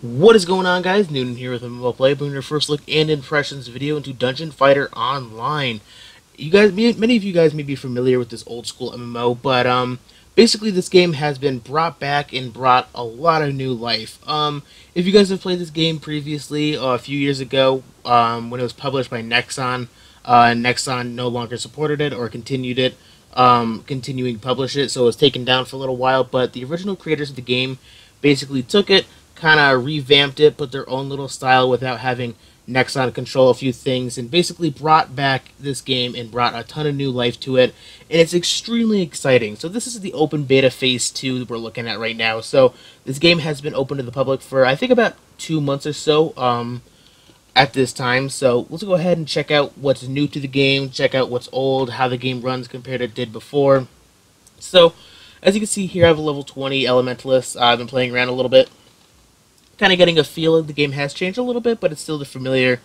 What is going on, guys? Noonan here with MMO Play, bringing your first look and impressions video into Dungeon Fighter Online. You guys, many of you guys may be familiar with this old school MMO, but basically this game has been brought back and brought a lot of new life. If you guys have played this game previously, a few years ago, when it was published by Nexon, Nexon no longer supported it or continued it, continuing to publish it, so it was taken down for a little while. But the original creators of the game basically took it, kind of revamped it, put their own little style without having Nexon control a few things, and basically brought back this game and brought a ton of new life to it, and it's extremely exciting. So this is the open beta phase 2 that we're looking at right now. So this game has been open to the public for I think about 2 months or so at this time. So let's go ahead and check out what's new to the game, check out what's old, how the game runs compared to it did before. So as you can see here, I have a level 20 Elementalist. I've been playing around a little bit, kind of getting a feel of the game has changed a little bit, but it's still the familiar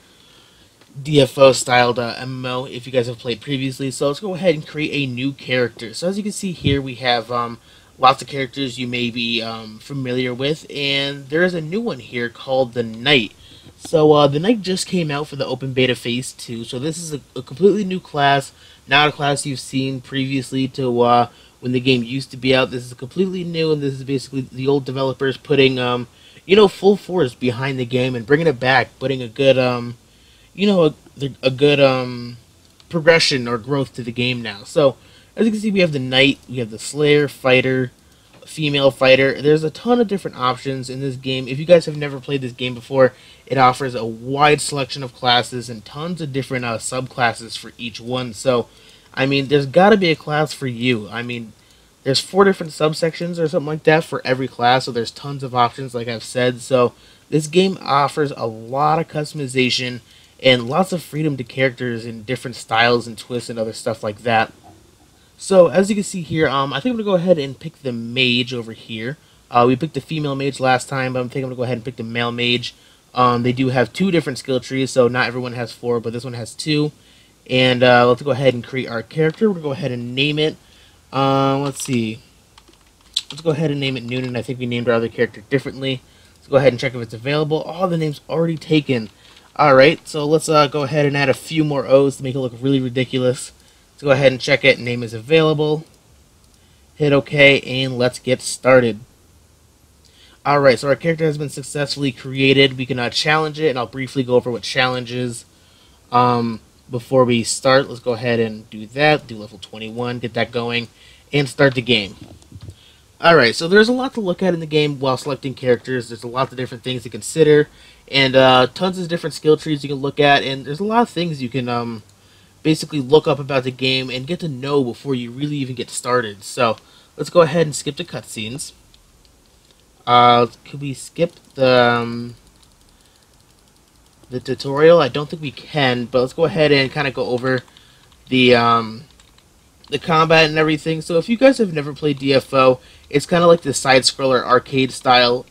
DFO-styled MMO if you guys have played previously. So let's go ahead and create a new character. So as you can see here, we have lots of characters you may be familiar with, and there is a new one here called the Knight. So the Knight just came out for the open beta phase 2, so this is a completely new class, not a class you've seen previously to when the game used to be out. This is completely new, and this is basically the old developers putting full force behind the game and bringing it back, putting a good, a good progression or growth to the game now. So, as you can see, we have the Knight, we have the Slayer, Fighter, Female Fighter. There's a ton of different options in this game. If you guys have never played this game before, it offers a wide selection of classes and tons of different subclasses for each one. So, I mean, there's got to be a class for you. I mean, there's 4 different subsections or something like that for every class, so there's tons of options, like I've said. So this game offers a lot of customization and lots of freedom to characters in different styles and twists and other stuff like that. So as you can see here, I think I'm going to go ahead and pick the mage over here. We picked the female mage last time, but I think I'm going to go ahead and pick the male mage. They do have 2 different skill trees, so not everyone has 4, but this one has 2. And let's go ahead and create our character. We're going to go ahead and name it. Let's see. Let's go ahead and name it Noonan. I think we named our other character differently. Let's go ahead and check if it's available. Oh, the name's already taken. Alright, so let's go ahead and add a few more O's to make it look really ridiculous. Let's go ahead and check it. Name is available. Hit OK, and let's get started. Alright, so our character has been successfully created. We can challenge it, and I'll briefly go over what challenges before we start. Let's go ahead and do that. Do level 21, get that going, and start the game. Alright, so there's a lot to look at in the game while selecting characters. There's a lot of different things to consider, and tons of different skill trees you can look at, and there's a lot of things you can basically look up about the game and get to know before you really even get started. So let's go ahead and skip the cutscenes. Could we skip the tutorial? I don't think we can, but let's go ahead and kind of go over the combat and everything. So if you guys have never played DFO, it's kind of like the side-scroller arcade style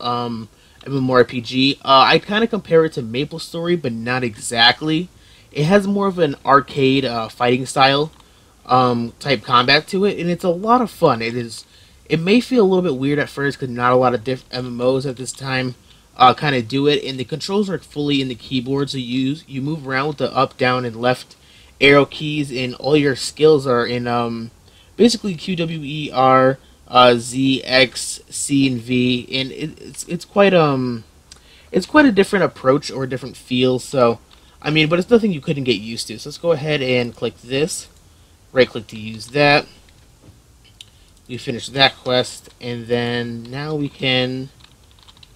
MMORPG. I kind of compare it to MapleStory, but not exactly. It has more of an arcade fighting style type combat to it, and it's a lot of fun. It may feel a little bit weird at first because not a lot of MMOs at this time kind of do it, and the controls are fully in the keyboard, so you move around with the up, down, and left arrow keys, and all your skills are in basically Q, W, E, R, Z, X, C, and V, and it's quite a different approach or a different feel. So I mean, but it's nothing you couldn't get used to. So let's go ahead and click this, right click to use that. We finished that quest, and then now we can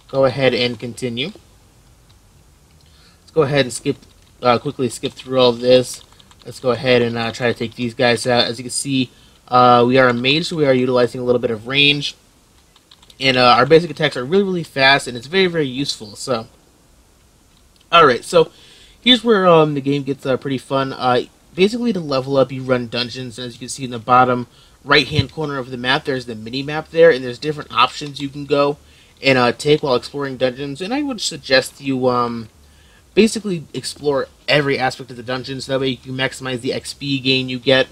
go ahead and continue. Let's go ahead and quickly skip through all of this. Let's go ahead and try to take these guys out. As you can see, we are a mage, so we are utilizing a little bit of range. And our basic attacks are really, really fast, and it's very, very useful. So, alright, so here's where the game gets pretty fun. Basically, to level up, you run dungeons, and as you can see in the bottom right-hand corner of the map, there's the mini-map there, and there's different options you can go and take while exploring dungeons. And I would suggest you basically explore every aspect of the dungeon, so that way you can maximize the XP gain you get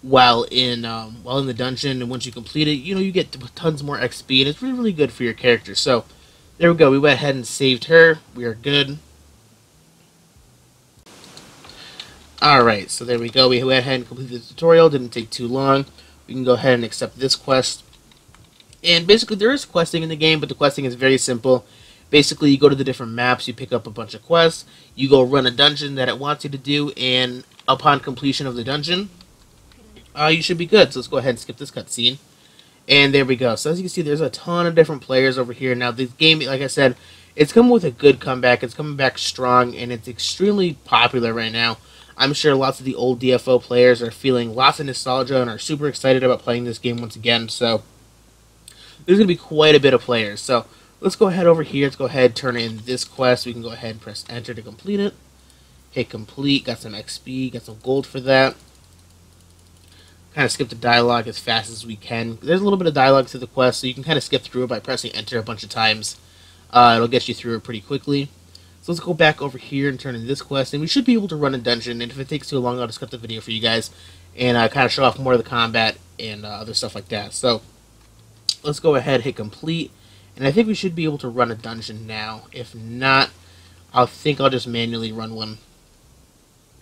while in the dungeon. And once you complete it, you get tons more XP, and it's really, really good for your character. So There we go. We went ahead and saved her. We are good. Alright, so there we go. We went ahead and completed the tutorial. Didn't take too long. We can go ahead and accept this quest. And basically, there is questing in the game, but the questing is very simple. Basically, you go to the different maps, you pick up a bunch of quests, you go run a dungeon that it wants you to do, and upon completion of the dungeon, you should be good. So let's go ahead and skip this cutscene. And there we go. So as you can see, there's a ton of different players over here. Now, this game, like I said, it's coming with a good comeback. It's coming back strong, and it's extremely popular right now. I'm sure lots of the old DFO players are feeling lots of nostalgia and are super excited about playing this game once again. So there's going to be quite a bit of players. So let's go ahead over here. Let's go ahead and turn in this quest. We can go ahead and press enter to complete it. Hit complete. Got some XP. Got some gold for that. Kind of skip the dialogue as fast as we can. There's a little bit of dialogue to the quest, so you can kind of skip through it by pressing enter a bunch of times. It'll get you through it pretty quickly. So let's go back over here and turn in this quest, and we should be able to run a dungeon. And if it takes too long, I'll just cut the video for you guys and kind of show off more of the combat and other stuff like that. So let's go ahead, hit complete, and I think we should be able to run a dungeon now. If not, I'll just manually run one.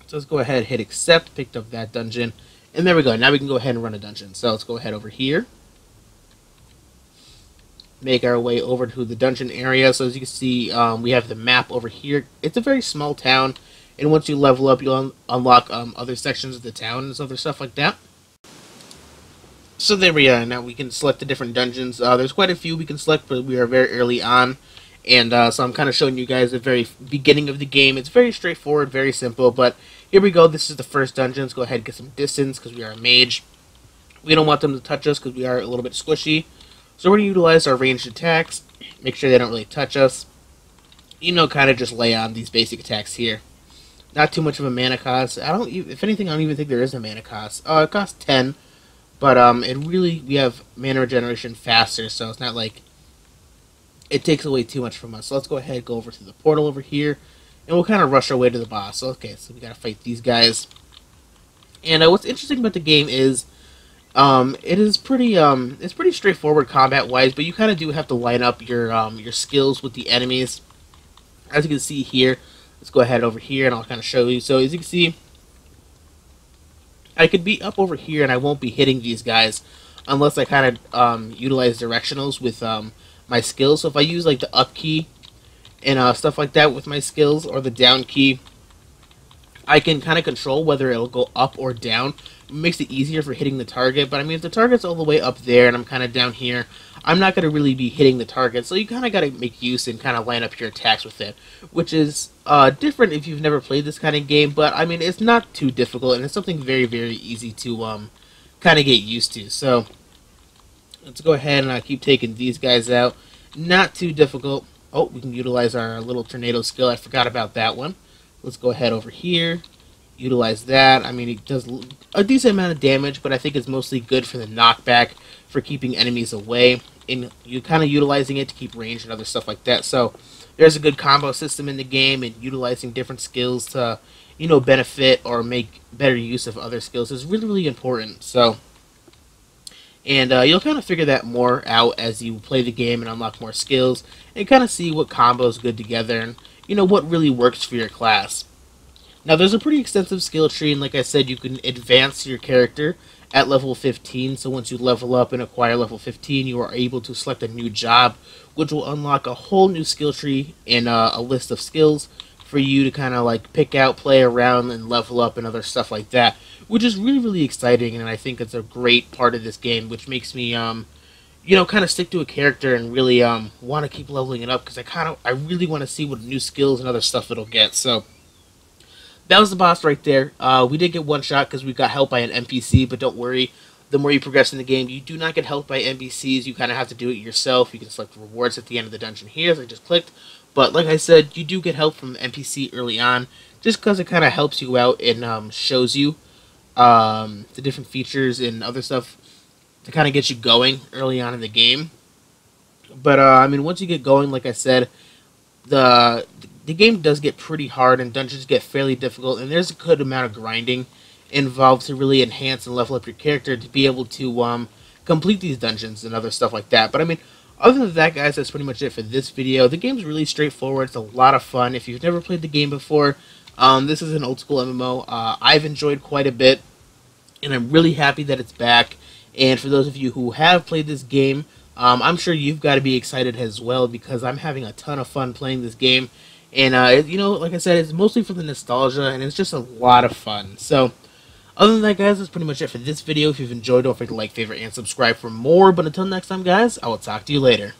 So let's go ahead, hit accept, picked up that dungeon, and there we go. Now we can go ahead and run a dungeon. So let's go ahead over here. Make our way over to the dungeon area. So as you can see, we have the map over here. It's a very small town, and once you level up, you'll unlock other sections of the town and other stuff like that. So there we are. Now we can select the different dungeons. There's quite a few we can select, but we are very early on, and so I'm kind of showing you guys the very beginning of the game. It's very straightforward, very simple, but here we go. This is the first dungeon. Let's go ahead and get some distance because we are a mage. We don't want them to touch us because we are a little bit squishy. So we're going to utilize our ranged attacks, make sure they don't really touch us. Kind of just lay on these basic attacks here. Not too much of a mana cost. If anything, I don't even think there is a mana cost. It costs 10, but we have mana regeneration faster, so it's not like it takes away too much from us. So let's go ahead and go over to the portal over here, and we'll kind of rush our way to the boss. So, okay, so we got to fight these guys. And what's interesting about the game is it's pretty straightforward combat-wise, but you kind of do have to line up your skills with the enemies. As you can see here, let's go ahead over here, and I'll kind of show you. So as you can see, I could be up over here, and I won't be hitting these guys unless I kind of utilize directionals with my skills. So if I use like the up key and stuff like that with my skills, or the down key, I can kind of control whether it'll go up or down. It makes it easier for hitting the target, but I mean, if the target's all the way up there and I'm kind of down here, I'm not going to really be hitting the target, so you kind of got to make use and kind of line up your attacks with it, which is different if you've never played this kind of game, but I mean, it's not too difficult, and it's something very, very easy to kind of get used to. So let's go ahead and keep taking these guys out. Not too difficult. Oh, we can utilize our little tornado skill. I forgot about that one. Let's go ahead over here, utilize that. I mean, it does a decent amount of damage, but I think it's mostly good for the knockback, for keeping enemies away, and you kind of utilizing it to keep range and other stuff like that. So there's a good combo system in the game, and utilizing different skills to, benefit or make better use of other skills is really, really important. So, and you'll kind of figure that more out as you play the game and unlock more skills, and kind of see what combos good together, and what really works for your class. Now, there's a pretty extensive skill tree, and like I said, you can advance your character at level 15, so once you level up and acquire level 15, you are able to select a new job, which will unlock a whole new skill tree and a list of skills for you to kind of like pick out, play around, and level up and other stuff like that, which is really, really exciting, and I think it's a great part of this game, which makes me kind of stick to a character and really want to keep leveling it up, because I really want to see what new skills and other stuff it'll get. So that was the boss right there. We did get one shot because we got helped by an NPC, but don't worry. The more you progress in the game, you do not get helped by NPCs. You kind of have to do it yourself. You can select rewards at the end of the dungeon here, as I just clicked. But like I said, you do get help from the NPC early on, just because it kind of helps you out and shows you the different features and other stuff to kind of get you going early on in the game. But I mean, once you get going, like I said, the game does get pretty hard, and dungeons get fairly difficult, and there's a good amount of grinding involved to really enhance and level up your character to be able to complete these dungeons and other stuff like that. But I mean, Other than that, guys, that's pretty much it for this video. The game's really straightforward. It's a lot of fun. If you've never played the game before, this is an old school MMO. I've enjoyed quite a bit, and I'm really happy that it's back. And for those of you who have played this game, I'm sure you've got to be excited as well, because I'm having a ton of fun playing this game. And, like I said, it's mostly for the nostalgia, and it's just a lot of fun. So, other than that, guys, that's pretty much it for this video. If you've enjoyed, don't forget to like, favorite, and subscribe for more. But until next time, guys, I will talk to you later.